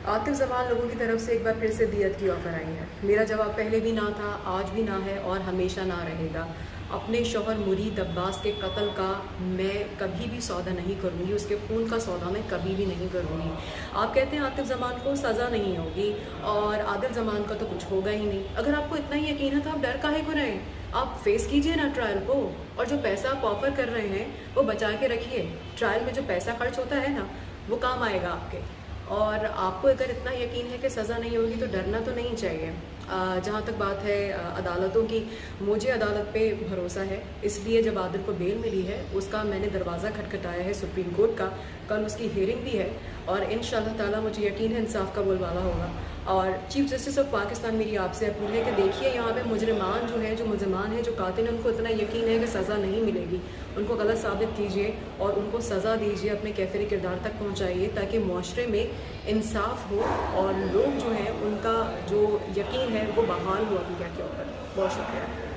आतिफ जमान लोगों की तरफ से एक बार फिर से दियत की ऑफ़र आई है। मेरा जवाब पहले भी ना था, आज भी ना है और हमेशा ना रहेगा। अपने शौहर मुरीद अब्बास के कत्ल का मैं कभी भी सौदा नहीं करूँगी, उसके खून का सौदा मैं कभी भी नहीं करूँगी। आप कहते हैं आतिफ जमान को सज़ा नहीं होगी और आदिल जमान का तो कुछ होगा ही नहीं। अगर आपको इतना ही यकीन है तो आप डर काहे को रहे हैं? आप फेस कीजिए ना ट्रायल को, और जो पैसा आप ऑफ़र कर रहे हैं वो बचा के रखिए। ट्रायल में जो पैसा खर्च होता है ना, वो काम आएगा आपके। और आपको अगर इतना यकीन है कि सज़ा नहीं होगी तो डरना तो नहीं चाहिए। जहाँ तक बात है अदालतों की, मुझे अदालत पे भरोसा है, इसलिए जब आदिल को बेल मिली है उसका मैंने दरवाज़ा खटखटाया है सुप्रीम कोर्ट का। कल उसकी हियरिंग भी है और इंशाअल्लाह ताला मुझे यकीन है इंसाफ का बोलबाला होगा। और चीफ जस्टिस ऑफ पाकिस्तान मेरी आपसे अपील है कि देखिए यहाँ पे मुजरिमान जो है, जो मुलजमान है, जो कातिल है, उनको इतना यकीन है कि सज़ा नहीं मिलेगी, उनको गलत साबित कीजिए और उनको सज़ा दीजिए, अपने कैफरी किरदार तक पहुँचाइए ताकि मुआशरे में इंसाफ हो और लोग जो हैं उनका जो यकीन है वो बहाल हो अदलिया के ऊपर। बहुत शुक्रिया।